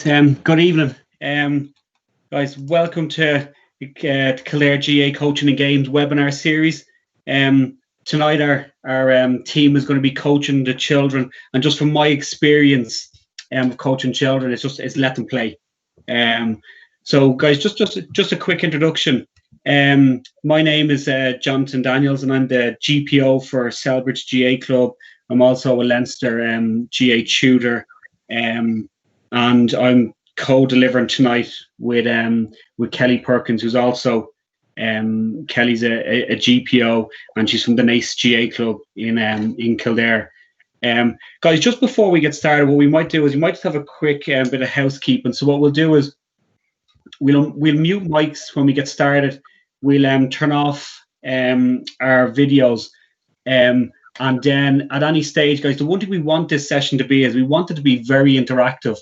Good evening, guys. Welcome to Kildare GA Coaching and Games webinar series. Tonight, our team is going to be coaching the children, and just from my experience of coaching children, it's let them play. So, guys, just a quick introduction. My name is Jonathan Daniels, and I'm the GPO for Selbridge GA Club. I'm also a Leinster GA tutor. And I'm co-delivering tonight with Kelly Perkins, who's also Kelly's a GPO, and she's from the NACE GA Club in Kildare. Guys, just before we get started, what we might do is we might just have a quick bit of housekeeping. So what we'll do is we'll mute mics when we get started. We'll turn off our videos. And then at any stage, guys, the one thing we want this session to be is we want it to be very interactive.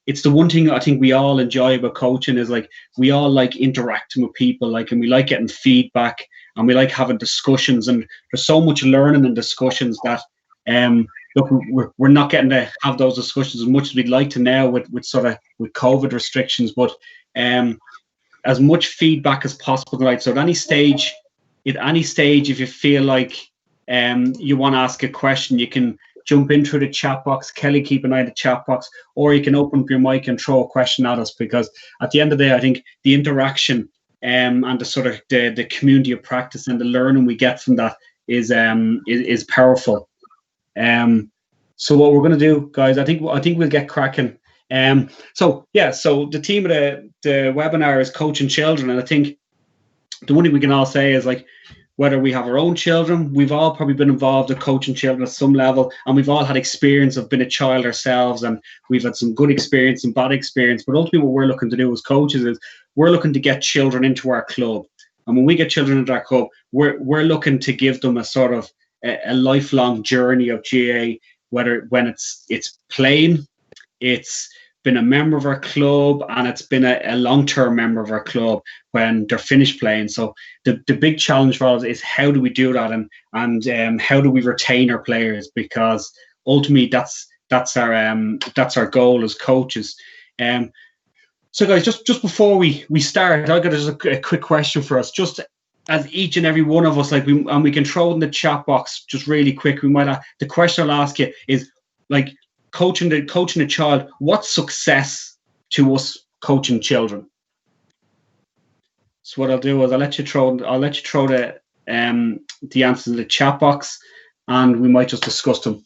It's the one thing I think we all enjoy about coaching is like we all like interacting with people, and we like getting feedback, and we like having discussions. And there's so much learning and discussions that look, we're not getting to have those discussions as much as we'd like to now with COVID restrictions. But as much feedback as possible tonight. So at any stage, if you feel like you want to ask a question, you can jump in through the chat box. Kelly, keep an eye on the chat box, or you can open up your mic and throw a question at us, because at the end of the day, I think the interaction and the community of practice and the learning we get from that is powerful. So what we're going to do, guys, I think we'll get cracking. So the theme of the webinar is coaching children, and I think the one thing we can all say is, like, whether we have our own children, we've all probably been involved in coaching children at some level, and we've all had experience of being a child ourselves, and we've had some good experience and bad experience. But ultimately what we're looking to do as coaches is we're looking to get children into our club. And when we get children into our club, we're looking to give them a sort of a lifelong journey of GA, when it's playing, it's been a member of our club, and it's been a long-term member of our club when they're finished playing. So the big challenge for us is how do we do that, and how do we retain our players, because ultimately that's our goal as coaches. So guys, just before we start, I got just a quick question for us, just as each and every one of us, we can throw it in the chat box just really quick. The question I'll ask you is, like, coaching a child, what's success to us coaching children? So what I'll do is I'll let you throw the answers in the chat box, and we might just discuss them.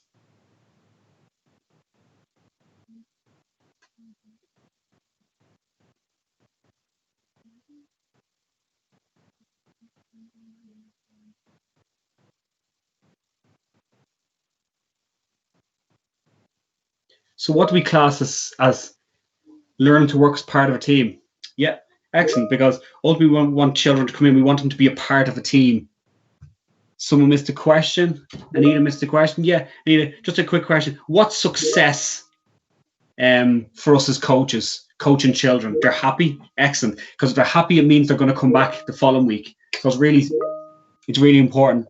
So what do we class as learning to work as part of a team? Yeah, excellent, because ultimately we want children to come in, we want them to be a part of a team. Someone missed a question. Anita missed a question. Yeah, Anita, just a quick question. What's success for us as coaches, coaching children? They're happy? Excellent. Because if they're happy, it means they're going to come back the following week. So it's really important.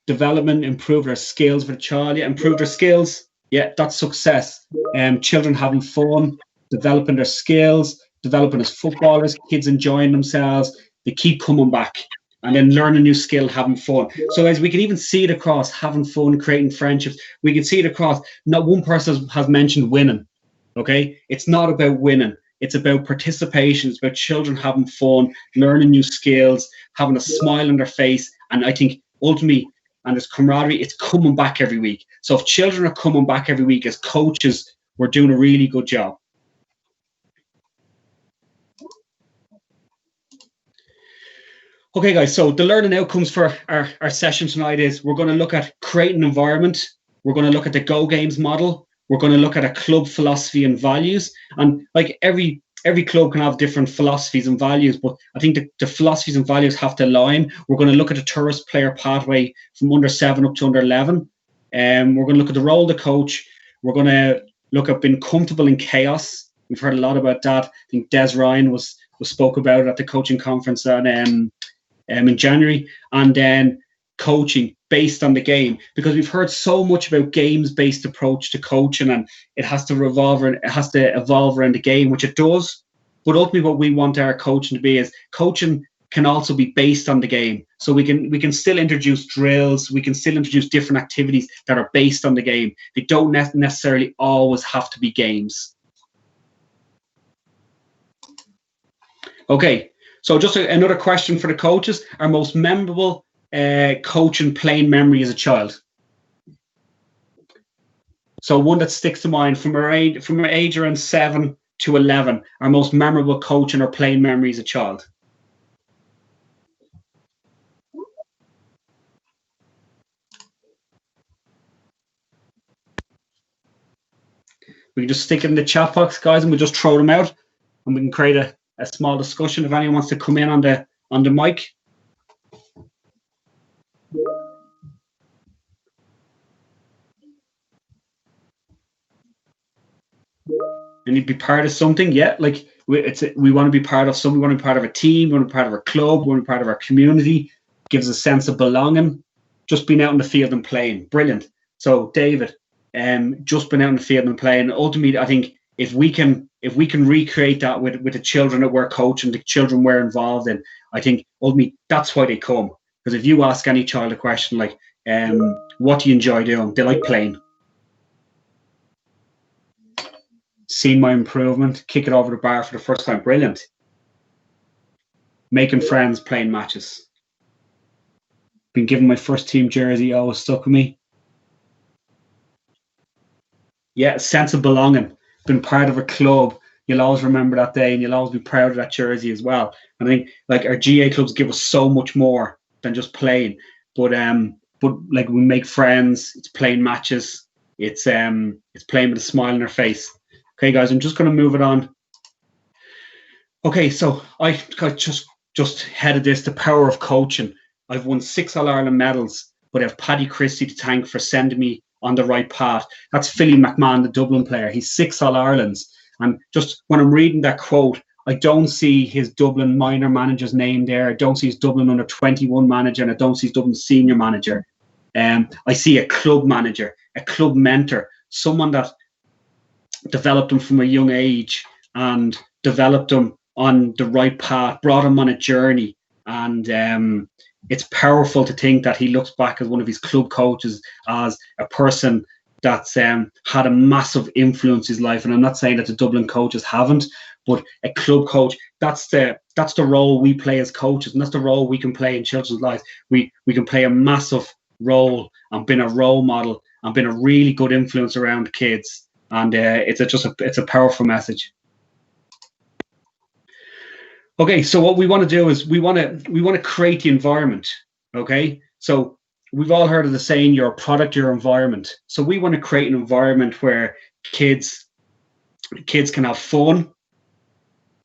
Development, improve their skills for the child. Yeah, improve their skills. Yeah, that's success. Children having fun, developing their skills, developing as footballers, kids enjoying themselves, they keep coming back, and then learn a new skill, having fun. So as we can even see it across having fun, creating friendships, we can see it across. Not one person has mentioned winning. Okay, it's not about winning. It's about participation. It's about children having fun, learning new skills, having a smile on their face, and I think ultimately, and there's camaraderie, it's coming back every week. So if children are coming back every week, as coaches, we're doing a really good job. Okay, guys, so the learning outcomes for our session tonight is we're going to look at creating an environment. We're going to look at the Go Games model. We're going to look at a club philosophy and values. And like every club can have different philosophies and values, but I think the philosophies and values have to align. We're going to look at a tourist player pathway from under 7 up to under 11. We're going to look at the role of the coach. We're going to look at being comfortable in chaos. We've heard a lot about that. I think Des Ryan was spoke about it at the coaching conference in January. And then coaching, based on the game, because we've heard so much about games-based approach to coaching, and it has to evolve around the game, which it does. But ultimately, what we want our coaching to be is coaching can also be based on the game. So we can still introduce drills, we can still introduce different activities that are based on the game. They don't necessarily always have to be games. Okay, so just another question for the coaches. Our most memorable coaching playing memory as a child. So one that sticks to mind from our age around 7 to 11, our most memorable coaching or playing memory as a child. We can just stick it in the chat box, guys, and we'll just throw them out, and we can create a small discussion if anyone wants to come in on the mic. And you'd be part of something, yeah. Like we want to be part of something. We want to be part of a team. We want to be part of a club. We want to be part of our community. Gives a sense of belonging. Just being out in the field and playing, brilliant. So David, just being out in the field and playing. Ultimately, I think if we can recreate that with the children that we're coaching, the children we're involved in, I think ultimately that's why they come. Because if you ask any child a question like, what do you enjoy doing? They like playing. Seen my improvement, kick it over the bar for the first time, brilliant. Making friends, playing matches. Been given my first team jersey, always stuck with me. Yeah, sense of belonging. Been part of a club. You'll always remember that day, and you'll always be proud of that jersey as well. And I think like our GA clubs give us so much more than just playing. But like we make friends. It's playing matches. It's playing with a smile on our face. Okay, guys, I'm just going to move it on. Okay, so I just headed this, the power of coaching. I've won 6 All-Ireland medals, but I have Paddy Christie to thank for sending me on the right path. That's Philly McMahon, the Dublin player. He's 6 All-Irelands. And just when I'm reading that quote, I don't see his Dublin minor manager's name there. I don't see his Dublin under 21 manager, and I don't see his Dublin senior manager. I see a club manager, a club mentor, someone that developed them from a young age and developed them on the right path, brought him on a journey. And it's powerful to think that he looks back as one of his club coaches as a person that's had a massive influence in his life. And I'm not saying that the Dublin coaches haven't, but a club coach, that's the role we play as coaches, and that's the role we can play in children's lives. We can play a massive role and being a role model and being a really good influence around kids. And it's a powerful message. Okay, so what we want to do is we want to create the environment. Okay, so we've all heard of the saying, "You're a product, your environment." So we want to create an environment where kids can have fun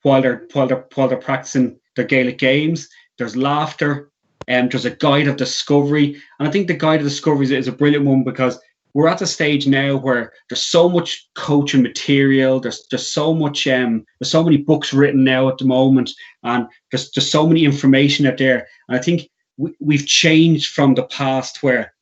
while they're practicing their Gaelic games. There's laughter, and there's a guide of discovery. And I think the guide of discovery is a brilliant one, because we're at the stage now where there's so much coaching material. There's so much. There's so many books written now at the moment, and there's just so many information out there. And I think we've changed from the past, where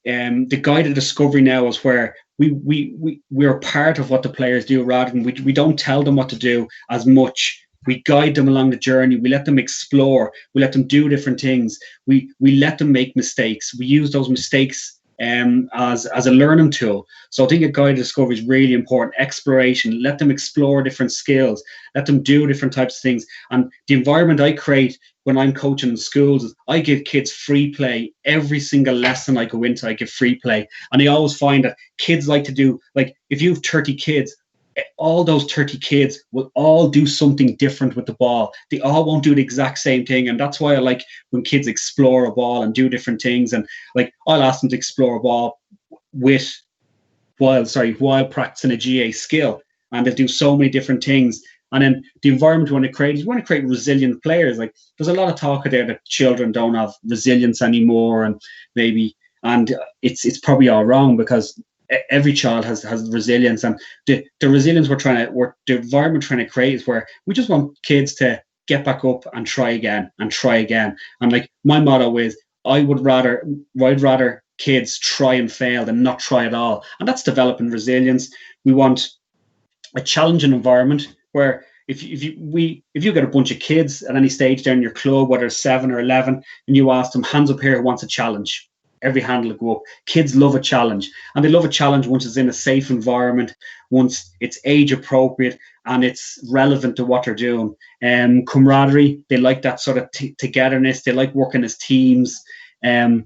the guide of discovery now is where we're part of what the players do, rather than we don't tell them what to do as much. We guide them along the journey. We let them explore. We let them do different things. We let them make mistakes. We use those mistakes as a learning tool. So I think a guide to discovery is really important. Exploration, let them explore different skills, let them do different types of things. And the environment I create when I'm coaching in schools is I give kids free play. Every single lesson I go into, I give free play. And I always find that kids like to do, like if you have 30 kids, all those 30 kids will all do something different with the ball. They all won't do the exact same thing. And that's why I like when kids explore a ball and do different things. And like I'll ask them to explore a ball while practicing a GA skill. And they'll do so many different things. And then the environment we want to create is we want to create resilient players. Like there's a lot of talk out there that children don't have resilience anymore, and it's probably all wrong, because every child has resilience. And the resilience the environment we're trying to create is where we just want kids to get back up and try again and try again. And like my motto is, I'd rather kids try and fail than not try at all, and that's developing resilience. We want a challenging environment where if you get a bunch of kids at any stage down your club, whether it's 7 or 11, and you ask them, hands up here, who wants a challenge? Every hand will go up. Kids love a challenge, and they love a challenge once it's in a safe environment, once it's age appropriate, and it's relevant to what they're doing. Camaraderie, they like that sort of togetherness. They like working as teams. And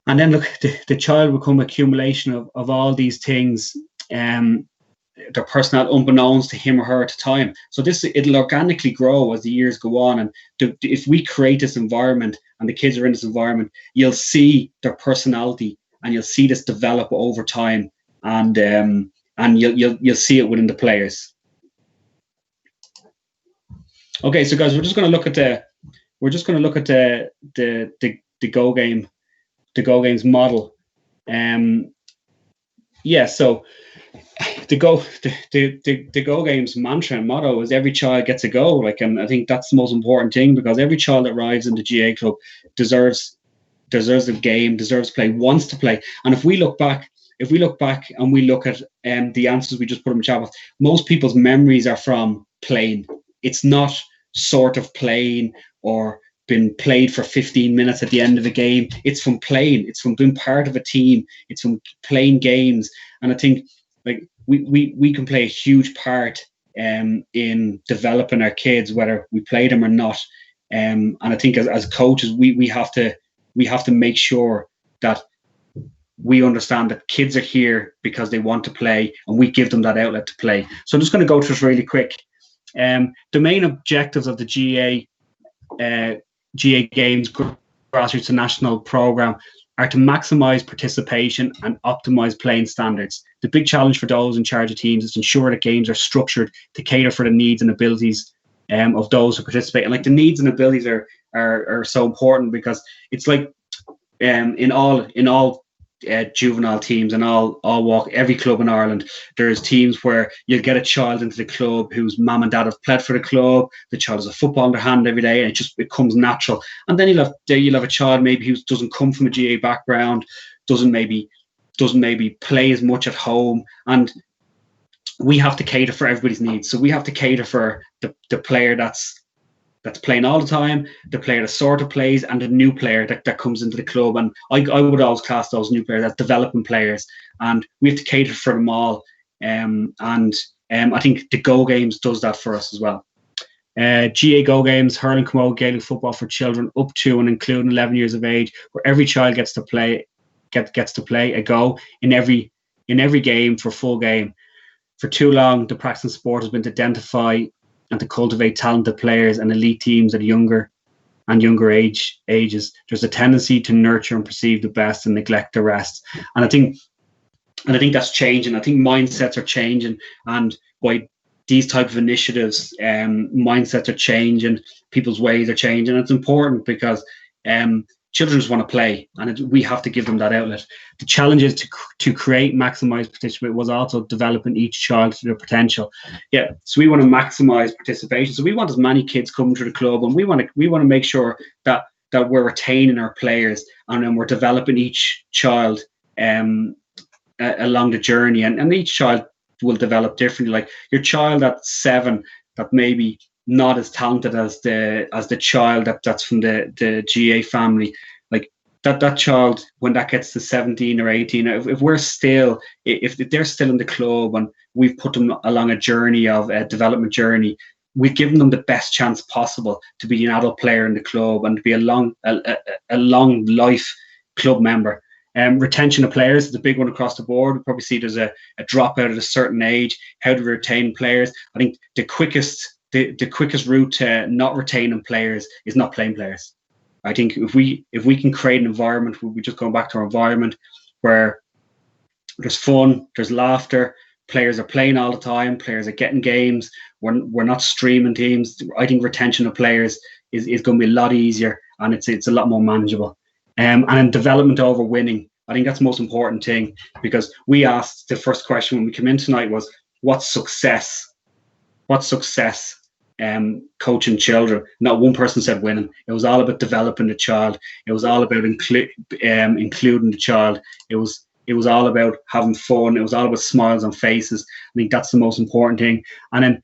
then look, the child will become accumulation of all these things. Their personality unbeknownst to him or her at the time. So it'll organically grow as the years go on. And if we create this environment and the kids are in this environment, you'll see their personality and you'll see this develop over time. And you'll see it within the players. Okay, so guys, we're just going to look at the Go Game, the Go Games model. So the Go Games mantra and motto is every child gets a go. And I think that's the most important thing, because every child that arrives in the GAA club deserves a game, deserves to play, wants to play. And if we look back and we look at the answers we just put in the chat with, most people's memories are from playing. It's not sort of playing or been played for 15 minutes at the end of a game. It's from playing. It's from being part of a team. It's from playing games. And I think we can play a huge part in developing our kids, whether we play them or not. And I think as coaches, we have to make sure that we understand that kids are here because they want to play, and we give them that outlet to play. So I'm just going to go through this really quick. The main objectives of the GAA Games Grassroots National Programme are to maximise participation and optimise playing standards. The big challenge for those in charge of teams is to ensure that games are structured to cater for the needs and abilities of those who participate. And the needs and abilities are so important, because it's in all juvenile teams and all walk, every club in Ireland, there's teams where you'll get a child into the club whose mum and dad have played for the club. The child has a football in their hand every day, and it just becomes natural. And then you'll have a child maybe who doesn't come from a GAA background, doesn't maybe play as much at home, and we have to cater for everybody's needs. So we have to cater for the player that's playing all the time, the player that sort of plays, and the new player that comes into the club. And I would always class those new players as developing players, and we have to cater for them all. I think the Go Games does that for us as well. GAA Go Games, hurling, camogie, Gaelic football for children up to and including 11 years of age, where every child gets to play a go in every game for full game. For too long, the practice of sport has been to identify and to cultivate talented players and elite teams at younger ages. There's a tendency to nurture and perceive the best and neglect the rest. And I think that's changing. I think mindsets are changing, and by these type of initiatives, mindsets are changing, people's ways are changing. And it's important because children just want to play, and we have to give them that outlet. The challenge is to create maximise participation was also developing each child to their potential. Yeah, so we want to maximise participation. So we want as many kids coming to the club, and we want to make sure that we're retaining our players, and then we're developing each child along the journey, and each child will develop differently. Like your child at 7 that maybe not as talented as the child that's from the GAA family, like that child, when that gets to 17 or 18, if they're still in the club and we've put them along a journey of a development journey, we've given them the best chance possible to be an adult player in the club and to be a long life club member. Retention of players is a big one across the board. We probably see there's a dropout at a certain age. How do we retain players? I think the quickest route to not retaining players is not playing players. I think if we can create an environment where we just go back to our environment where there's fun, there's laughter, players are playing all the time, players are getting games, we're not streaming teams, I think retention of players is going to be a lot easier, and it's a lot more manageable. And in development over winning, I think that's the most important thing, because we asked the first question when we came in tonight was, what's success? What's success? coaching children. Not one person said winning. It was all about developing the child. It was all about including the child. It was all about having fun. It was all about smiles on faces. I think that's the most important thing. And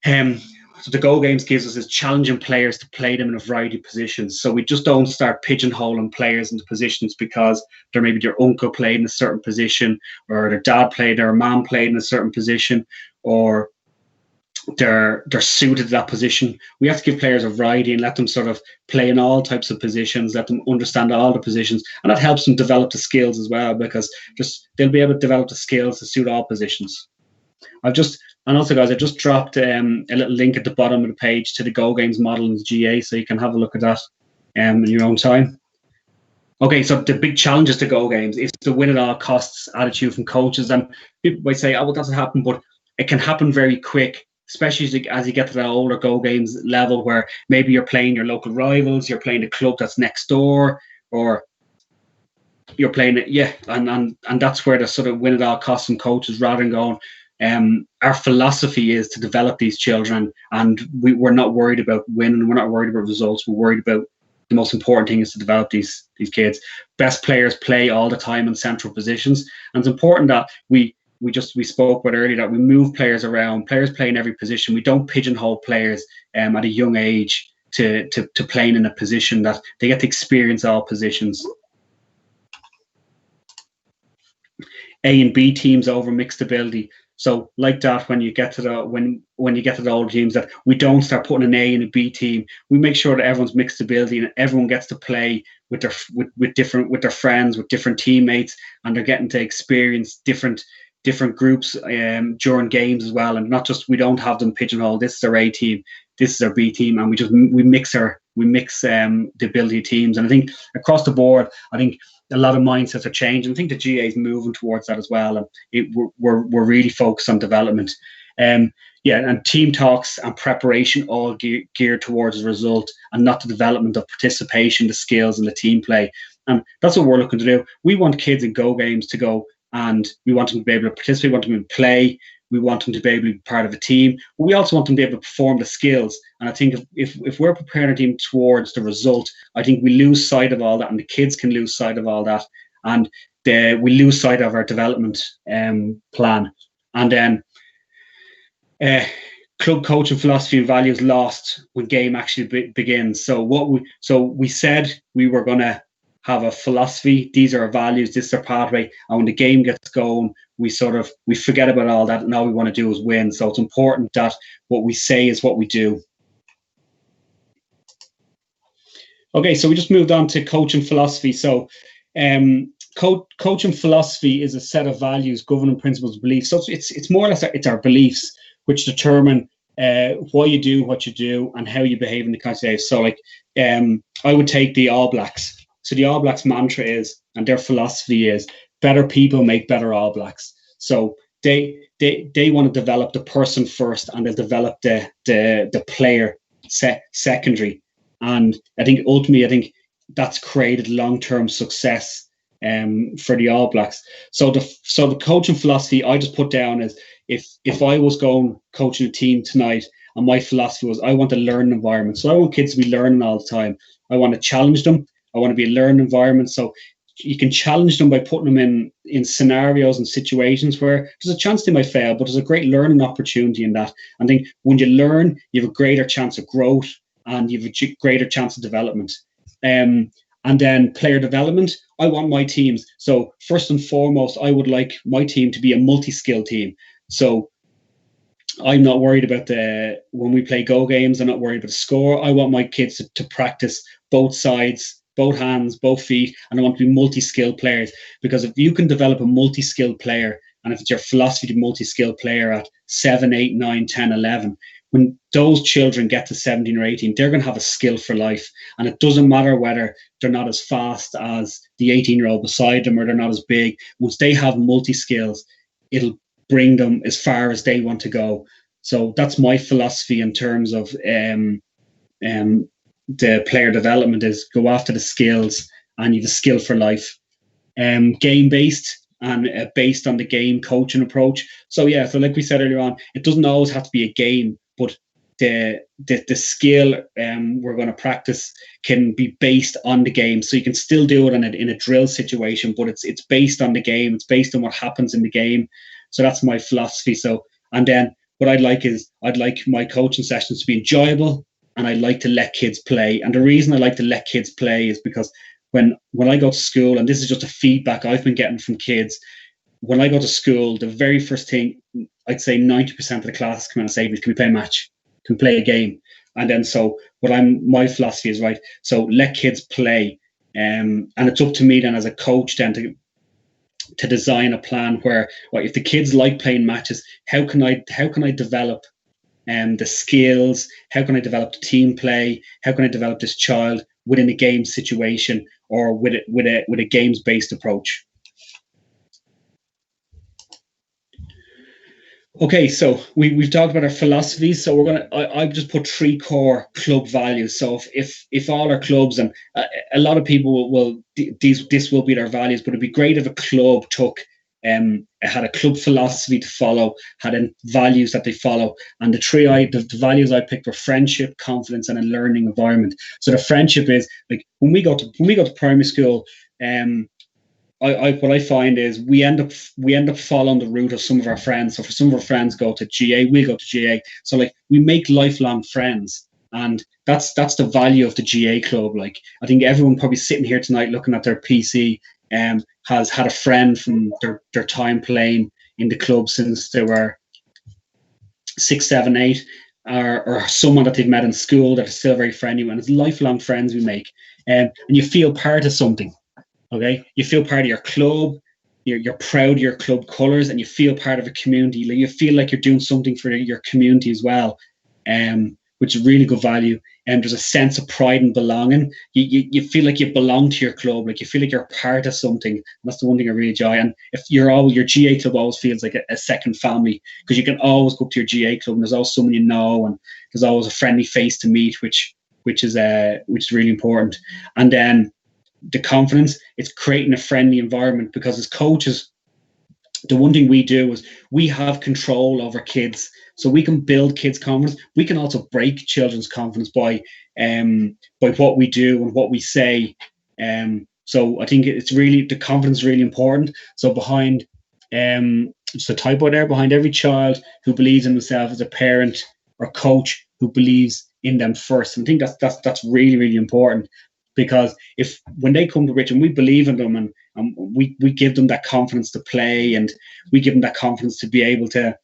then so the Go Games gives us is challenging players to play them in a variety of positions. So we just don't start pigeonholing players into positions because they're maybe their uncle played in a certain position, or their dad played, or mom played in a certain position, or they're suited to that position. We have to give players a variety and let them sort of play in all types of positions, let them understand all the positions, and that helps them develop the skills as well, because they'll be able to develop the skills to suit all positions. And also, guys, I just dropped a little link at the bottom of the page to the Go Games model in the GA, so you can have a look at that in your own time. Okay, so the big challenges to Go Games is the win at all costs attitude from coaches. And people might say, oh, well, doesn't happen, but it can happen very quick, especially as you get to that older Go Games level where maybe you're playing your local rivals, you're playing a club that's next door, or you're playing it, and that's where the sort of win at all costs from coaches, rather than going, our philosophy is to develop these children, and we're not worried about winning, we're not worried about results, we're worried about the most important thing is to develop these kids. Best players play all the time in central positions, and it's important that we spoke about earlier that we move players around. Players play in every position. We don't pigeonhole players at a young age to playing in a position, that they get to experience all positions. A and B teams over mixed ability. So like that, when you get to the when you get to the older teams, that we don't start putting an A and a B team. We make sure that everyone's mixed ability and everyone gets to play with their friends, with different teammates, and they're getting to experience different groups during games as well. And not just, we don't have them pigeonholed. This is our A team, this is our B team, and we mix the ability teams. And I think across the board, I think a lot of mindsets are changing. I think the GA is moving towards that as well, and we're really focused on development. And team talks and preparation all geared towards the result and not the development of participation, the skills, and the team play. And that's what we're looking to do. We want kids in Go Games to go, and we want them to be able to participate, we want them to play, we want them to be able to be part of a team. But we also want them to be able to perform the skills. And I think if we're preparing a team towards the result, I think we lose sight of all that, and the kids can lose sight of all that, and we lose sight of our development plan. And then club coaching philosophy and values lost when game actually begins. So we said we were going to have a philosophy, these are our values, this is our pathway, and when the game gets going, we forget about all that, and all we want to do is win. So it's important that what we say is what we do. Okay, so we just moved on to coaching philosophy. So coaching philosophy is a set of values, governing principles, beliefs. So it's more or less it's our beliefs which determine why you do what you do and how you behave in the context. So I would take the All Blacks. So the All Blacks mantra is, and their philosophy is, better people make better All Blacks. So they want to develop the person first, and they'll develop the player secondary. And I think ultimately, that's created long-term success for the All Blacks. So the coaching philosophy I just put down is, if I was going coaching a team tonight, and my philosophy was, I want a learning environment. So I want kids to be learning all the time. I want to challenge them. I want to be a learning environment. So you can challenge them by putting them in scenarios and situations where there's a chance they might fail, but there's a great learning opportunity in that. I think when you learn, you have a greater chance of growth, and you have a greater chance of development. And then player development, I want my teams. So first and foremost, I would like my team to be a multi-skill team. So I'm not worried about when we play Go Games, I'm not worried about the score. I want my kids to practice both sides, both hands, both feet, and I want to be multi-skilled players. Because if you can develop a multi-skilled player, and if it's your philosophy to multi-skilled player at 7, 8, 9, 10, 11, when those children get to 17 or 18, they're going to have a skill for life. And it doesn't matter whether they're not as fast as the 18-year-old beside them, or they're not as big. Once they have multi-skills, it'll bring them as far as they want to go. So that's my philosophy in terms of the player development, is go after the skills, and you have a skill for life. Game based and based on the game coaching approach. So like we said earlier on, it doesn't always have to be a game, but the skill we're going to practice can be based on the game. So you can still do it in a drill situation, but it's based on the game. It's based on what happens in the game. So that's my philosophy. So, and then what I'd like my coaching sessions to be enjoyable, and I like to let kids play. And the reason I like to let kids play is because when I go to school, and this is just a feedback I've been getting from kids, when I go to school, the very first thing, I'd say 90% of the class come out and say, can we play a match? Can we play a game? And then so my philosophy is, right, so let kids play. And it's up to me then as a coach then to design a plan where, well, if the kids like playing matches, how can I develop the skills? How can I develop the team play? How can I develop this child within a game situation or with a games based approach? Okay, so we've talked about our philosophies. So I've just put 3 core club values. So if all our clubs, and a lot of people will this will be their values, but it'd be great if a club had a club philosophy to follow, had values that they follow, and the values I picked were friendship, confidence, and a learning environment. So the friendship is like when we go to primary school, what I find is we end up following the route of some of our friends. So for some of our friends go to GA, we go to GA. So like we make lifelong friends, and that's the value of the GA club. Like I think everyone probably sitting here tonight looking at their PC has had a friend from their time playing in the club since they were 6, 7, 8, or someone that they've met in school that are still very friendly, and it's lifelong friends we make, and you feel part of something. Okay, you feel part of your club. You're proud of your club colours, and you feel part of a community. You feel like you're doing something for your community as well, which is really good value. And there's a sense of pride and belonging. You feel like you belong to your club, like you feel like you're part of something. And that's the one thing I really enjoy. And if your GA club always feels like a second family, because you can always go up to your GA club, and there's always someone you know, and there's always a friendly face to meet, which is really important. And then the confidence, it's creating a friendly environment, because as coaches, the one thing we do is we have control over kids, so we can build kids' confidence. We can also break children's confidence by what we do and what we say. So I think it's really, the confidence is really important. So behind just a typo there, behind every child who believes in themselves as a parent or coach who believes in them first. And I think that's really, really important. Because when they come to Richmond, we believe in them, and we give them that confidence to play, and we give them that confidence to be able to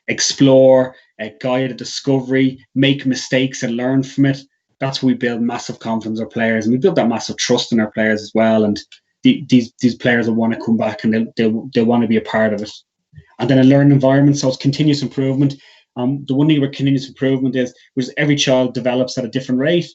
explore, guide a discovery, make mistakes and learn from it. That's where we build massive confidence in our players, and we build that massive trust in our players as well. And these players will want to come back, and they'll want to be a part of it. And then a learning environment, so it's continuous improvement. The one thing about continuous improvement is every child develops at a different rate.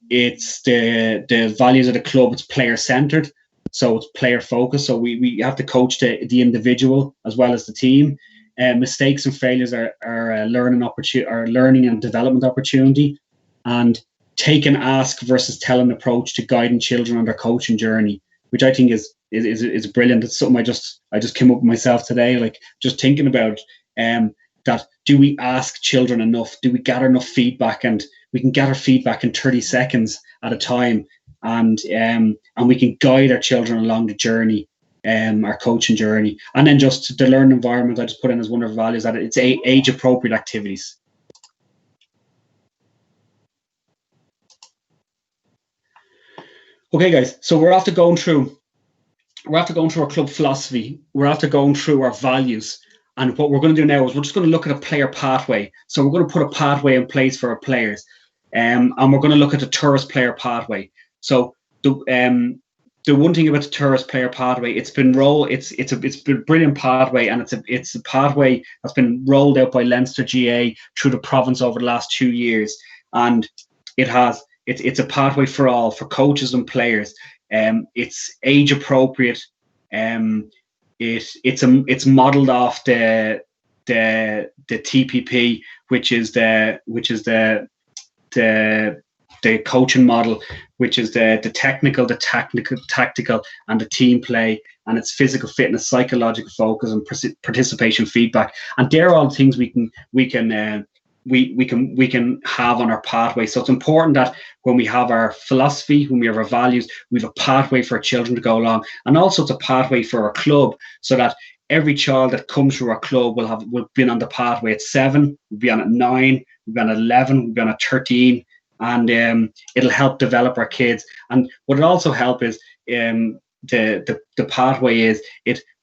It's the values of the club. It's player centered, so it's player focused. So we have to coach the individual as well as the team. Mistakes and failures are a learning opportunity, or learning and development opportunity. And take an ask versus tell an approach to guiding children on their coaching journey, which I think is brilliant. It's something I just came up with myself today, like just thinking about that. Do we ask children enough? Do we gather enough feedback? And we can gather feedback in 30 seconds at a time, and we can guide our children along the journey, our coaching journey. And then just the learning environment, I just put in as one of our values that it's age appropriate activities. Okay, guys, so we're after going through our club philosophy. We're after going through our values. And what we're going to do now is we're just going to look at a player pathway. So we're going to put a pathway in place for our players. And we're going to look at the tourist player pathway. So the one thing about the tourist player pathway, it's been a brilliant pathway, and it's a pathway that's been rolled out by Leinster GA through the province over the last 2 years. And it's a pathway for all, for coaches and players. It's age appropriate. It's modelled off the TPP, which is the the coaching model, which is the technical, the tactical, and the team play, and it's physical fitness, psychological focus, and participation feedback. And they're all things we can have on our pathway. So it's important that when we have our philosophy, when we have our values, we have a pathway for our children to go along, and also it's a pathway for our club, so that every child that comes through our club will be on the pathway at 7, will be on at 9, will be on at 11, will be on at 13, and it'll help develop our kids. And what it also help is the pathway is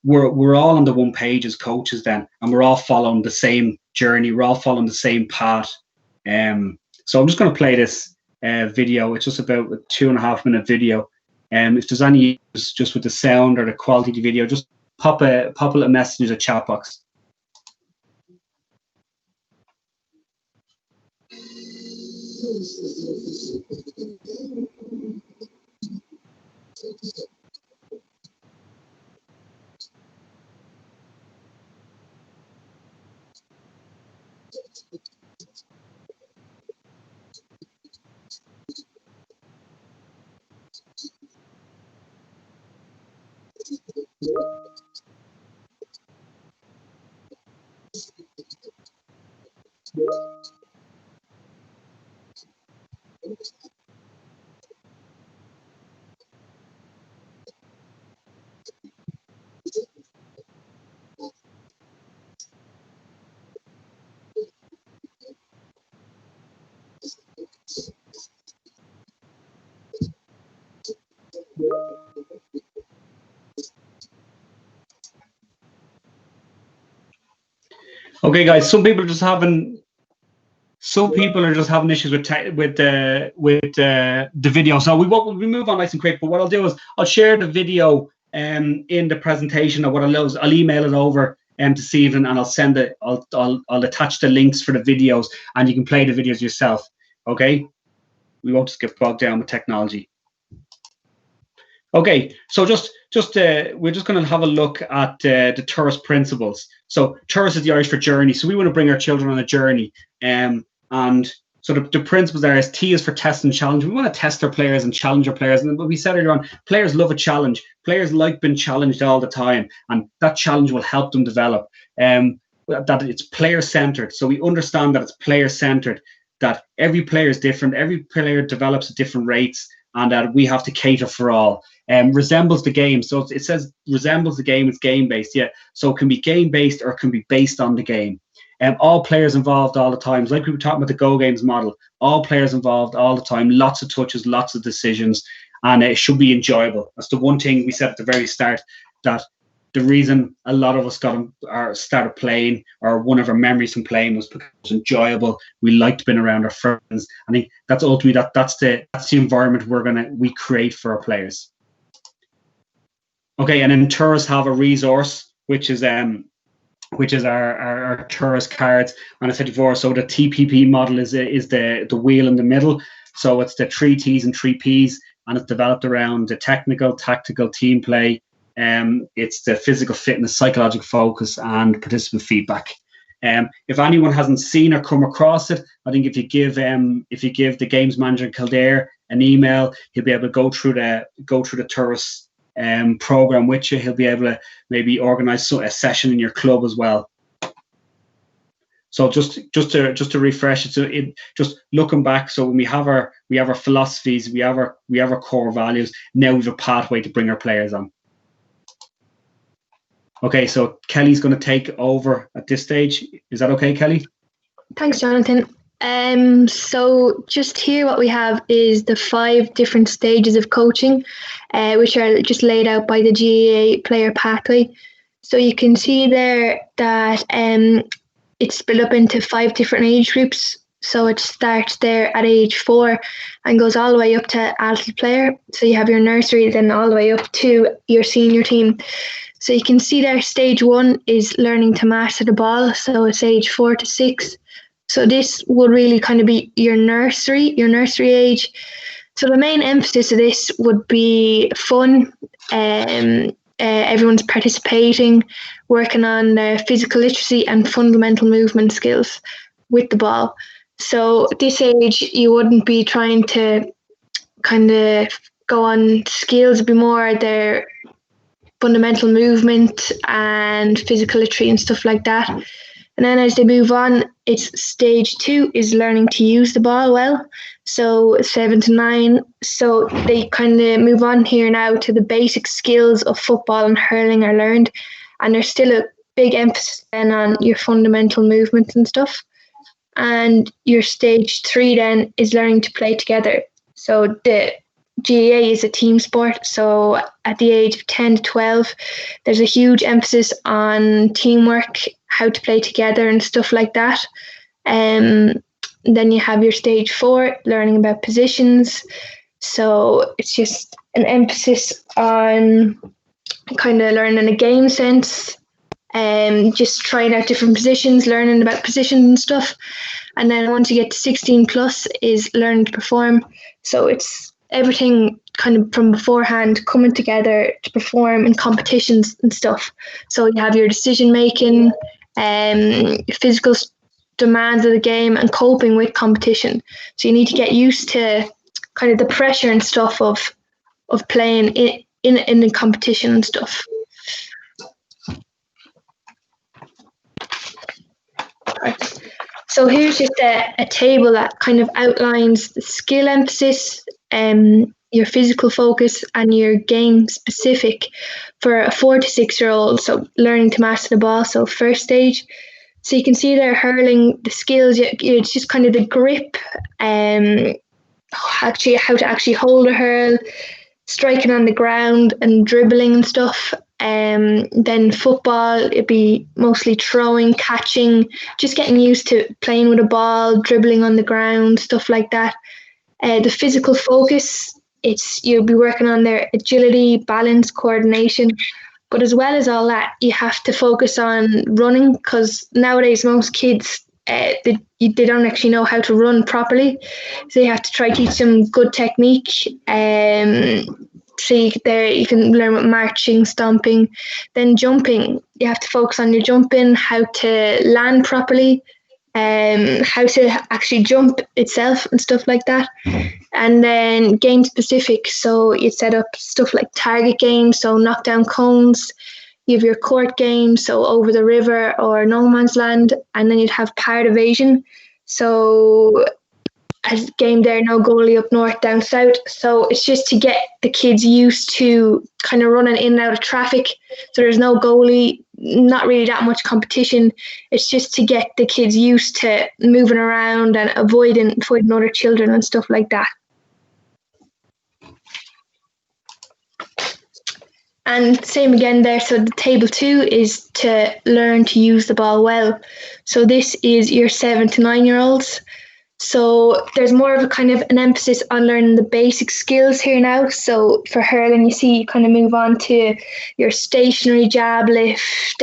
we're all on the one page as coaches then, and we're all following the same journey, we're all following the same path. So I'm just going to play this video. It's just about a 2.5 minute video. If there's any issues just with the sound or the quality of the video, just pop a little message in the chat box. Okay, guys. Some people are just having issues with the video. So we move on nice and quick. But what I'll do is I'll share the video in the presentation, or what I'll email it over to Stephen, and I'll send it. I'll attach the links for the videos, and you can play the videos yourself. Okay, we won't just get bogged down with technology. Okay, so we're just going to have a look at the Turris principles. So Turris is the Irish for journey. So we want to bring our children on a journey. And so the principles there is T is for test and challenge. We want to test our players and challenge our players. And what we said earlier on, players love a challenge. Players like being challenged all the time, and that challenge will help them develop. That it's player-centered. So we understand that it's player-centered, that every player is different. Every player develops at different rates, and that we have to cater for all. Resembles the game. So it says resembles the game, it's game-based. Yeah. So it can be game-based or it can be based on the game. All players involved all the time. Like we were talking about the Go Games model. All players involved all the time. Lots of touches, lots of decisions, and it should be enjoyable. That's the one thing we said at the very start, that the reason a lot of us started playing, or one of our memories from playing, was because it was enjoyable. We liked being around our friends. I think that's ultimately that's the environment we create for our players. Okay, and then Turris have a resource, which is our Turris cards. And I said before, so the TPP model is the wheel in the middle. So it's the 3 T's and 3 P's, and it's developed around the technical, tactical, team play. It's the physical fitness, psychological focus, and participant feedback. If anyone hasn't seen or come across it, I think if you give the games manager in Kildare an email, he'll be able to go through the Turris program with you. He'll be able to maybe organize a session in your club as well. So just to refresh it, so just looking back, so when we have our philosophies, we have our core values. Now we have a pathway to bring our players on. Okay, so Kelly's going to take over at this stage. Is that okay, Kelly? Thanks, Jonathan. So just here what we have is the 5 different stages of coaching, which are just laid out by the GAA player pathway. So you can see there that it's split up into 5 different age groups. So it starts there at age 4 and goes all the way up to adult player. So you have your nursery, then all the way up to your senior team. So you can see there stage 1 is learning to master the ball. So it's age 4 to 6. So this would really kind of be your nursery age. So the main emphasis of this would be fun. Everyone's participating, working on their physical literacy and fundamental movement skills with the ball. So at this age, you wouldn't be trying to kind of go on skills, it'd be more their fundamental movement and physicality and stuff like that. And then as they move on, it's stage 2 is learning to use the ball well. So 7 to 9. So they kind of move on here now to the basic skills of football and hurling are learned. And there's still a big emphasis then on your fundamental movements and stuff. And your stage 3 then is learning to play together. So the GAA is a team sport. So at the age of 10 to 12, there's a huge emphasis on teamwork, how to play together and stuff like that. Then you have your stage 4, learning about positions. So it's just an emphasis on kind of learning a game sense, just trying out different positions, learning about positions and stuff. And then once you get to 16 plus is learning to perform. So it's everything kind of from beforehand coming together to perform in competitions and stuff. So you have your decision making, physical demands of the game and coping with competition. So you need to get used to kind of the pressure and stuff of playing in the competition and stuff. Right. So here's just a table that kind of outlines the skill emphasis, your physical focus and your game specific for a 4 to 6 year old. So learning to master the ball. So first stage. So you can see there hurling, the skills, it's just kind of the grip, actually how to actually hold a hurl, striking on the ground and dribbling and stuff. Then football, it'd be mostly throwing, catching, just getting used to playing with a ball, dribbling on the ground, stuff like that. The physical focus, you'll be working on their agility, balance, coordination. But as well as all that, you have to focus on running because nowadays most kids, they don't actually know how to run properly. So you have to try to teach them good technique. So you can learn with marching, stomping. Then jumping, you have to focus on your jumping, how to land properly, how to actually jump itself and stuff like that. And then game specific, so you'd set up stuff like target games, so knock down cones. You have your court game, so over the river or no man's land, and then you'd have part evasion, so a game there, no goalie up north, down south. So it's just to get the kids used to kind of running in and out of traffic. So there's no goalie, not really that much competition. It's just to get the kids used to moving around and avoiding other children and stuff like that. And same again there. So the table 2 is to learn to use the ball well. So this is your 7 to 9 year olds. So there's more of a kind of an emphasis on learning the basic skills here now. So for hurling, you see you kind of move on to your stationary jab lift,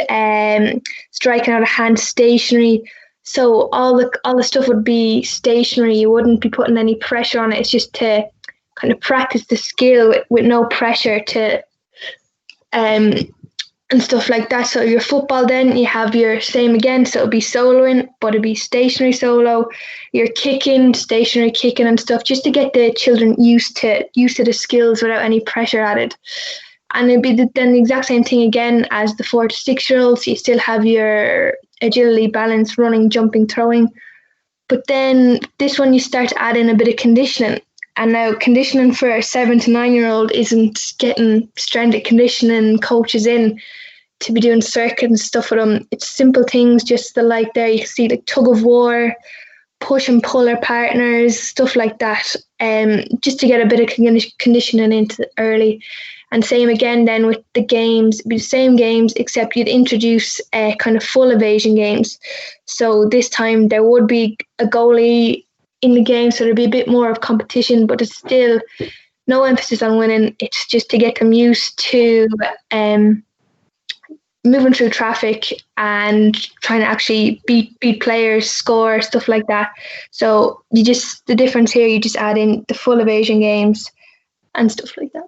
striking out of hand stationary. So all the stuff would be stationary. You wouldn't be putting any pressure on it. It's just to kind of practice the skill with no pressure to and stuff like that. So your football, then you have your same again, so it'll be soloing, but it'll be stationary solo. Your kicking, stationary kicking and stuff, just to get the children used to the skills without any pressure added. And it'll be then the exact same thing again as the 4 to 6 year olds. You still have your agility, balance, running, jumping, throwing. But then this one you start to add in a bit of conditioning. And now conditioning for a 7 to 9 year old isn't getting strength conditioning coaches in to be doing circuit and stuff with them. It's simple things, just the like there. You can see like tug of war, push and pull our partners, stuff like that. Just to get a bit of conditioning into early. And same again then with the games, it'd be the same games except you'd introduce kind of full evasion games. So this time there would be a goalie in the game, so there'd be a bit more of competition, but it's still no emphasis on winning. It's just to get them used to moving through traffic and trying to actually beat players, score, stuff like that. So the difference here, you just add in the full evasion games and stuff like that.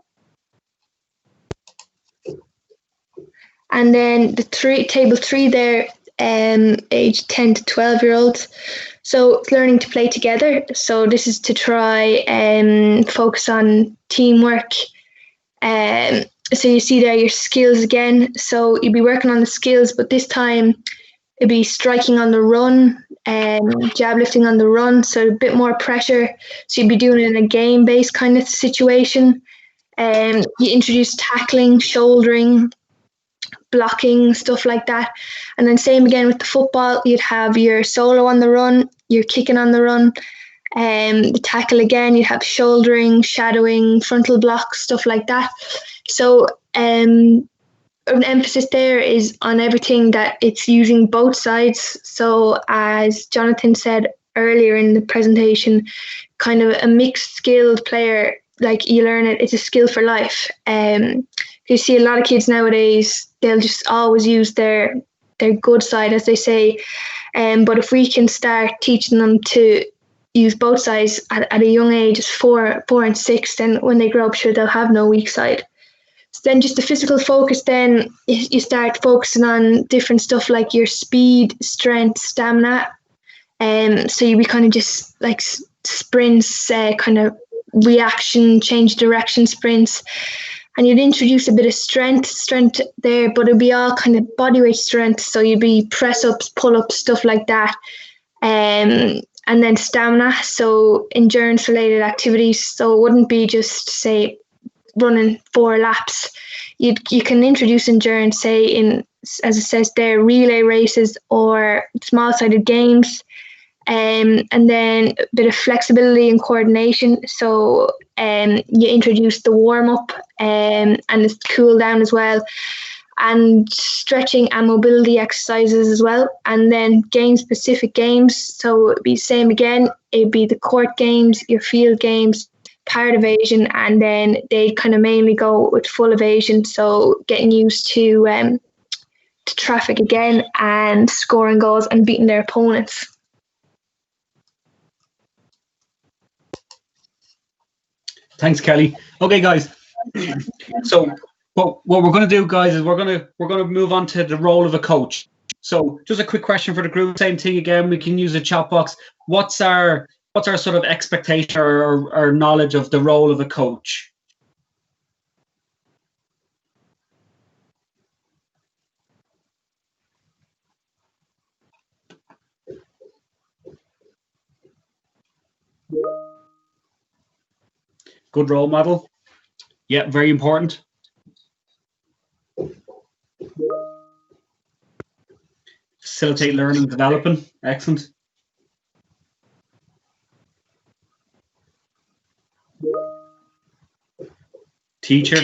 And then the table 3 there, age 10 to 12-year-olds. So it's learning to play together. So this is to try and focus on teamwork. So you see there your skills again. So you'll be working on the skills, but this time it'd be striking on the run and jab lifting on the run. So a bit more pressure. So you'd be doing it in a game-based kind of situation. You introduce tackling, shouldering, blocking, stuff like that. And then same again with the football, you'd have your solo on the run, your kicking on the run, the tackle again, you'd have shouldering, shadowing, frontal blocks, stuff like that. So an emphasis there is on everything that it's using both sides. So as Jonathan said earlier in the presentation, kind of a mixed skilled player, like you learn it's a skill for life. You see a lot of kids nowadays, they'll just always use their good side, as they say. But if we can start teaching them to use both sides at a young age, 4 and 6, then when they grow up, sure, they'll have no weak side. So then just the physical focus, then you start focusing on different stuff like your speed, strength, stamina. So you be kind of just like sprints, kind of reaction, change direction sprints. And you'd introduce a bit of strength there, but it'd be all kind of bodyweight strength. So you'd be press ups, pull ups, stuff like that. And then stamina, so endurance related activities. So it wouldn't be just, say, running 4 laps. You can introduce endurance, say, in, as it says there, relay races or small sided games. And then a bit of flexibility and coordination. So you introduce the warm-up and the cool down as well, and stretching and mobility exercises as well. And then game-specific games. So it'd be same again. It'd be the court games, your field games, part evasion, and then they kind of mainly go with full evasion. So getting used to traffic again and scoring goals and beating their opponents. Thanks, Kelly. Okay, guys. So what we're going to do, guys, is we're going to move on to the role of a coach. So just a quick question for the group. Same thing again. We can use a chat box. What's our sort of expectation or knowledge of the role of a coach? Good role model. Yeah, very important. Facilitate learning and developing. Excellent. Teacher.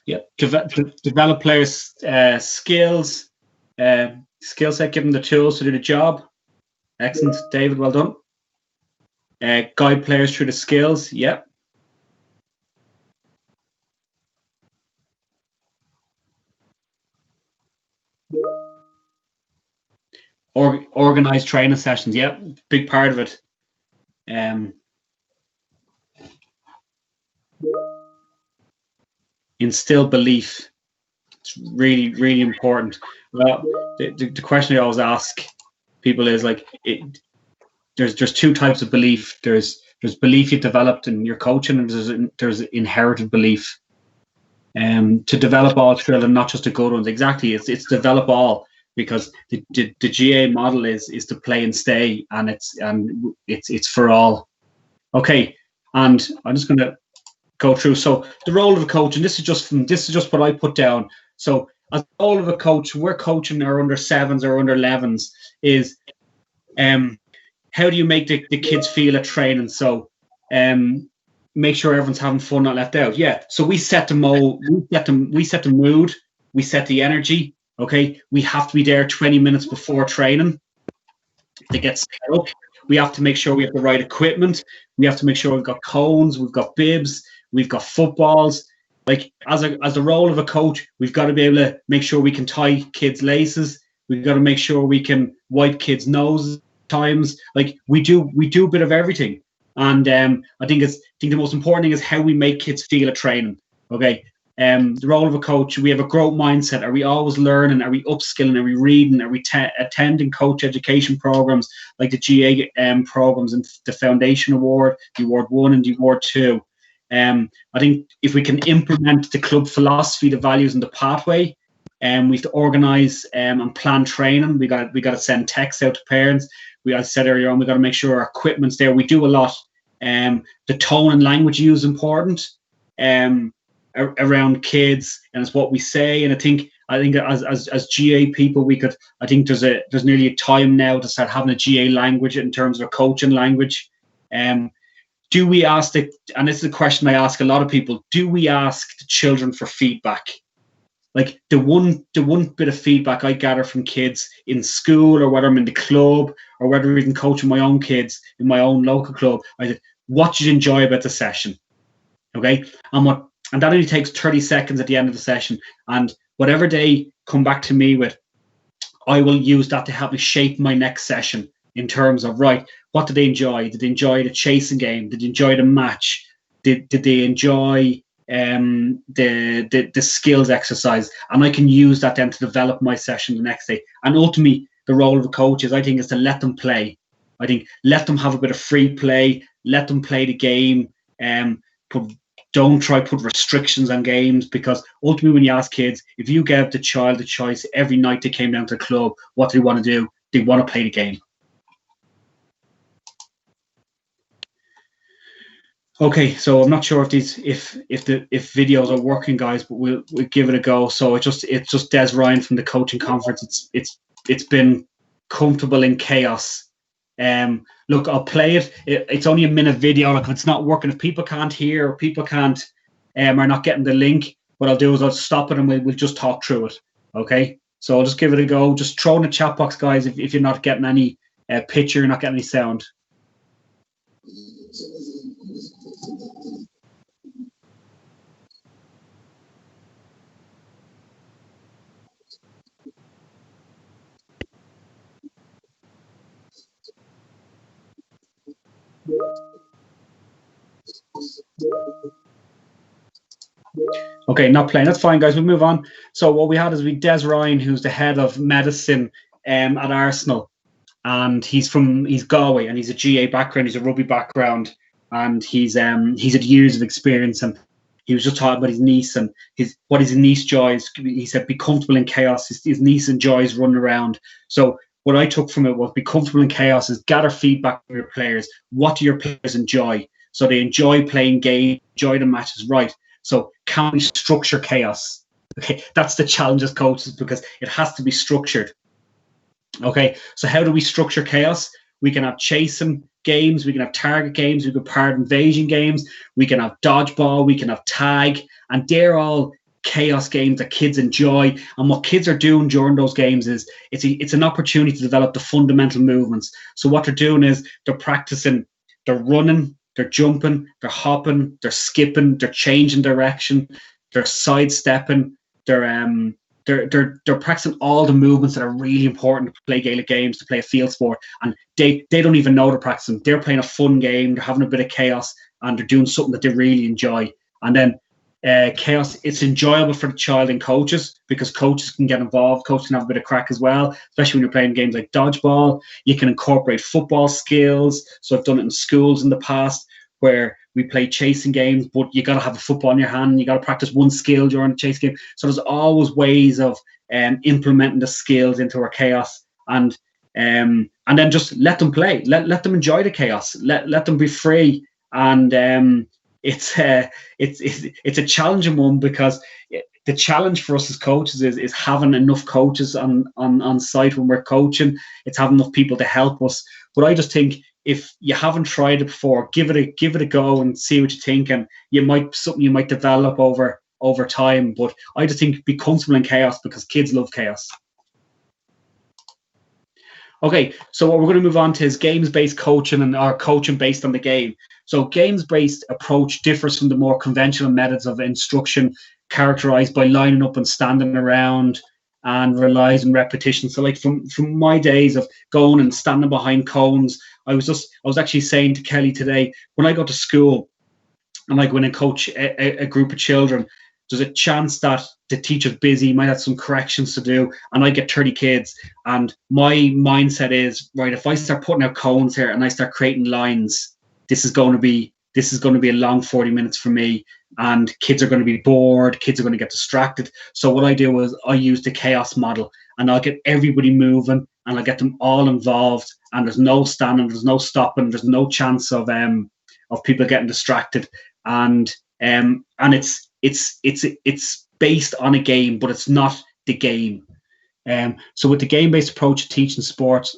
Yeah, develop players' skills, skill set, give them the tools to do the job. Excellent, David, well done. Guide players through the skills, yeah. Organize training sessions, yeah, big part of it. Instill belief. It's really, really important. Well, the question I always ask people is like, there's 2 types of belief. There's belief you developed in your coaching, and there's inherited belief. To develop all children, not just the good ones. Exactly, it's develop all, because the GAA model is to play and stay, and it's for all. Okay, and I'm just going to go through. So the role of a coach, and this is just what I put down. So as the role of a coach, we're coaching our under 7s or under 11s, is how do you make the kids feel at training? So make sure everyone's having fun, not left out. Yeah. So we set the mood, we set the mood, we set the energy. Okay. We have to be there 20 minutes before training to get set up. We have to make sure we have the right equipment. We have to make sure we've got cones, we've got bibs, we've got footballs. Like as the role of a coach, we've got to be able to make sure we can tie kids' laces. We've got to make sure we can wipe kids' noses times. Like we do a bit of everything. And I think the most important thing is how we make kids feel at training. Okay. The role of a coach, we have a growth mindset. Are we always learning? Are we upskilling? Are we reading? Are we attending coach education programs like the GAA programs and the Foundation Award, the Award 1 and the Award 2? I think if we can implement the club philosophy, the values and the pathway, we have to organise and plan training. We got to send texts out to parents. I said earlier on, we got to make sure our equipment's there. We do a lot. The tone and language use is important. Around kids, and it's what we say. And I think as GA people, I think there's nearly a time now to start having a GA language in terms of coaching language. Do we ask and this is a question I ask a lot of people, do we ask the children for feedback? Like the one bit of feedback I gather from kids in school, or whether I'm in the club, or whether I'm even coaching my own kids in my own local club, I said, what did you enjoy about the session? Okay. And that only takes 30 seconds at the end of the session. And whatever they come back to me with, I will use that to help me shape my next session in terms of, right, what did they enjoy? Did they enjoy the chasing game? Did they enjoy the match? Did they enjoy the skills exercise? And I can use that then to develop my session the next day. And ultimately, the role of a coach is to let them play. I think let them have a bit of free play, let them play the game, don't try to put restrictions on games, because ultimately when you ask kids, if you gave the child a choice every night they came down to the club, what do they want to do? They want to play the game. Okay, so I'm not sure if videos are working, guys, but we'll give it a go. So it's just Des Ryan from the coaching conference. It's been comfortable in chaos. Look, I'll play it. It's only a minute video. Like, if it's not working, if people can't hear, or people can't are not getting the link, what I'll do is I'll stop it and we'll just talk through it. Okay, so I'll just give it a go. Just throw in the chat box, guys, if you're not getting any picture, you're not getting any sound. Okay, not playing. That's fine, guys. We'll move on. So what we had is Des Ryan, who's the head of medicine at Arsenal, and he's Galway, and he's a GA background, he's a rugby background, and he's had years of experience. And he was just talking about his niece and what his niece enjoys. He said, be comfortable in chaos. His niece enjoys running around. So what I took from it was, be comfortable in chaos is gather feedback from your players. What do your players enjoy? So they enjoy playing games, enjoy the matches, right? So can we structure chaos? Okay, that's the challenge as coaches, because it has to be structured. Okay, so how do we structure chaos? We can have chasing games, we can have target games, we can have part invasion games, we can have dodgeball, we can have tag, and they're all chaos games that kids enjoy. And what kids are doing during those games is it's an opportunity to develop the fundamental movements. So what they're doing is they're practicing, they're running, they're jumping, they're hopping, they're skipping, they're changing direction, they're sidestepping, they're practicing all the movements that are really important to play Gaelic games, to play a field sport, and they don't even know they're practicing. They're playing a fun game, they're having a bit of chaos, and they're doing something that they really enjoy. And then chaos, it's enjoyable for the child and coaches, because coaches can get involved, coaches can have a bit of crack as well, especially when you're playing games like dodgeball. You can incorporate football skills. So I've done it in schools in the past, where we play chasing games, but you got to have a football in your hand, you got to practice one skill during the chase game. So there's always ways of implementing the skills into our chaos, and then just let them play, let them enjoy the chaos, let them be free. And it's a challenging one, because the challenge for us as coaches is having enough coaches on site when we're coaching. It's having enough people to help us. But I just think, if you haven't tried it before, give it a go and see what you think, and something you might develop over time. But I just think be comfortable in chaos, because kids love chaos. Okay, so what we're going to move on to is games-based coaching, and our coaching based on the game. So games-based approach differs from the more conventional methods of instruction, characterized by lining up and standing around and relies on repetition. So like from my days of going and standing behind cones, I was actually saying to Kelly today, when I go to school and I go in and coach a group of children, there's a chance that the teacher's busy, might have some corrections to do, and I get 30 kids. And my mindset is, right, if I start putting out cones here and I start creating lines, this is going to be a long 40 minutes for me, and kids are going to be bored, kids are going to get distracted. So what I do is I use the chaos model, and I'll get everybody moving and I'll get them all involved, and there's no standing, there's no stopping, there's no chance of people getting distracted. And it's based on a game, but it's not the game. So with the game-based approach to teaching sports,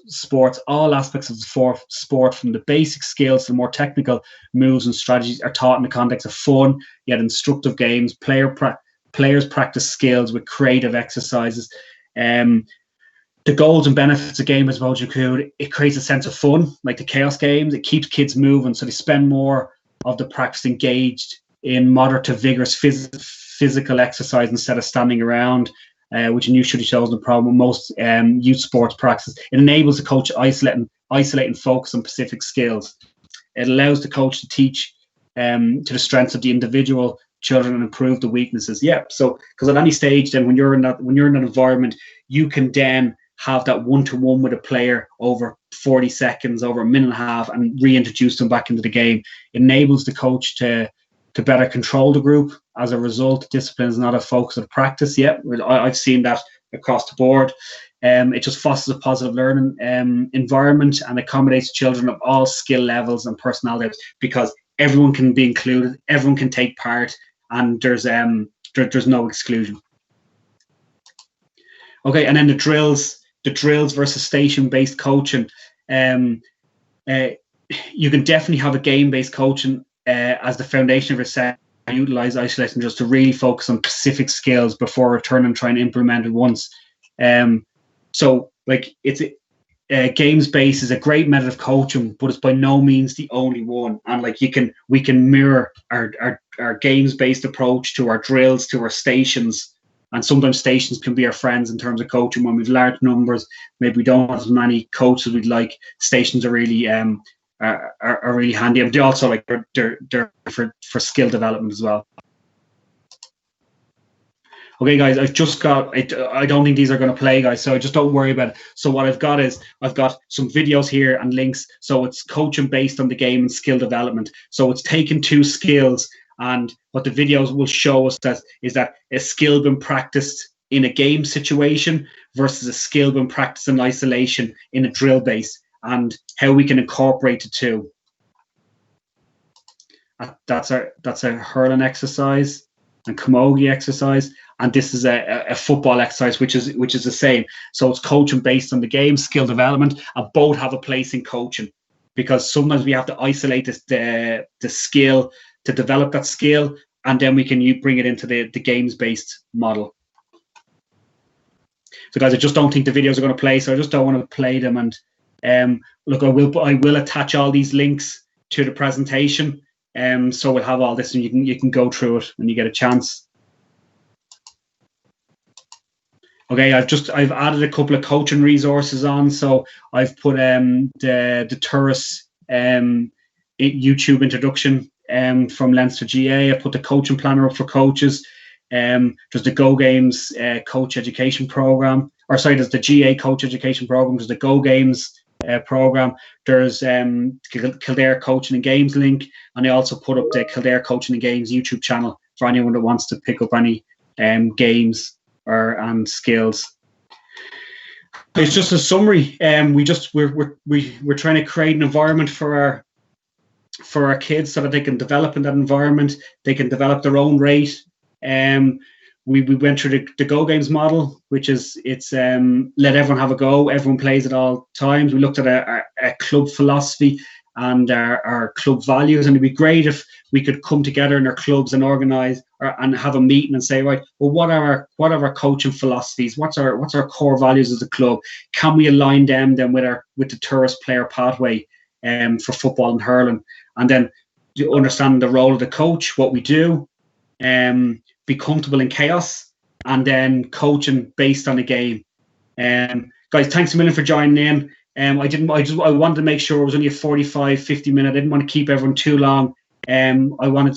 all aspects of the sport, from the basic skills to the more technical moves and strategies, are taught in the context of fun yet instructive games. Players practice skills with creative exercises. The goals and benefits of game-based approach include: it creates a sense of fun, like the chaos games. It keeps kids moving, so they spend more of the practice engaged in moderate to vigorous physical exercise instead of standing around, which a new study shows the problem with most youth sports practice. It enables the coach to isolate and focus on specific skills. It allows the coach to teach to the strengths of the individual children and improve the weaknesses. Yeah, so because at any stage, then when you're in that environment, you can then have that one-to-one with a player over 40 seconds, over a minute and a half, and reintroduce them back into the game. It enables the coach to better control the group. As a result, discipline is not a focus of practice yet. I've seen that across the board. It just fosters a positive learning environment and accommodates children of all skill levels and personalities, because everyone can be included, everyone can take part, and there's no exclusion. Okay, and then the drills versus station-based coaching. You can definitely have a game-based coaching as the foundation of your set. Utilize isolation just to really focus on specific skills before returning and trying to implement it once. So like it's games based is a great method of coaching, but it's by no means the only one. And like we can mirror our games based approach to our drills, to our stations. And sometimes stations can be our friends in terms of coaching. When we've large numbers, maybe we don't have as many coaches as we'd like. Stations are really are really handy, and they also they're for skill development as well. Okay, guys, I've just got. I don't think these are going to play, guys, so just don't worry about it. So what I've got is I've got some videos here and links. So it's coaching based on the game and skill development. So it's taking two skills, and what the videos will show us is that a skill being practiced in a game situation versus a skill being practiced in isolation in a drill base, and how we can incorporate the two. That's a hurling exercise and camogie exercise, and this is a football exercise, which is the same. So it's coaching based on the game, skill development, and both have a place in coaching, because sometimes we have to isolate the skill to develop that skill, and then we can bring it into the games based model. So guys, I just don't think the videos are going to play, so I just don't want to play them. And look, I will attach all these links to the presentation, so we'll have all this, and you can go through it when you get a chance. Okay, I've added a couple of coaching resources on. So I've put the Turris YouTube introduction from Leinster GAA. I put the coaching planner up for coaches. There's the Go Games coach education program, there's the GAA coach education program. There's the Go Games program. There's Kildare coaching and games link, and I also put up the Kildare coaching and games YouTube channel for anyone that wants to pick up any games and skills. It's just a summary. We're trying to create an environment for our kids so that they can develop in that environment. They can develop their own rate. We went through the Go Games model, which is let everyone have a go. Everyone plays at all times. We looked at a club philosophy and our club values, and it'd be great if we could come together in our clubs and organize and have a meeting and say, right, well, what are our coaching philosophies? What's our core values as a club? Can we align them then with the tourist player pathway for football and hurling? And then you understand the role of the coach, what we do, be comfortable in chaos, and then coaching based on the game. Guys, thanks a million for joining in. I wanted to make sure it was only a 45, 50 minute. I didn't want to keep everyone too long. I wanted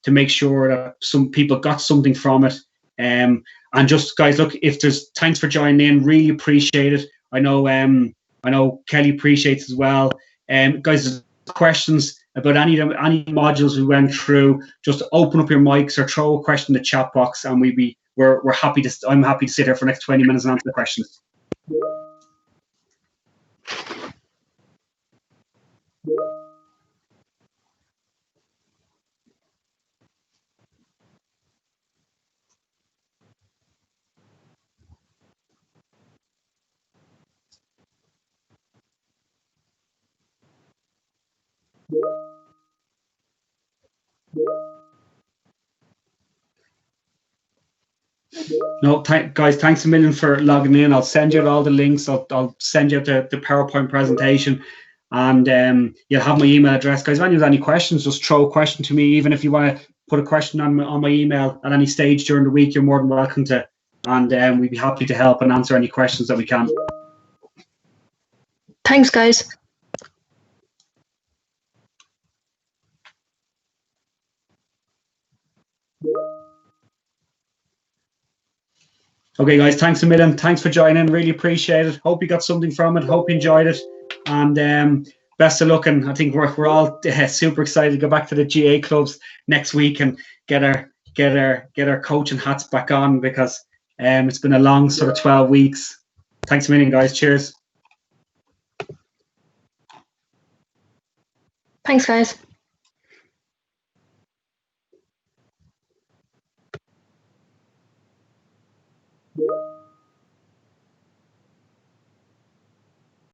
to make sure that some people got something from it. And just, guys, look, thanks for joining in. Really appreciate it. I know Kelly appreciates as well. Guys, questions about any modules we went through, just open up your mics or throw a question in the chat box, and we're happy to. I'm happy to sit here for the next 20 minutes and answer the questions. No, guys, thanks a million for logging in. I'll send you out all the links. I'll send you out the PowerPoint presentation, and you'll have my email address. Guys, if anyone has any questions, just throw a question to me. Even if you want to put a question on my email at any stage during the week, you're more than welcome to, and we'd be happy to help and answer any questions that we can. Thanks, guys. Okay, guys, thanks a million. Thanks for joining. Really appreciate it. Hope you got something from it. Hope you enjoyed it. And best of luck. And I think we're all super excited to go back to the GAA clubs next week and get our coaching hats back on, because it's been a long sort of 12 weeks. Thanks a million, guys. Cheers. Thanks, guys.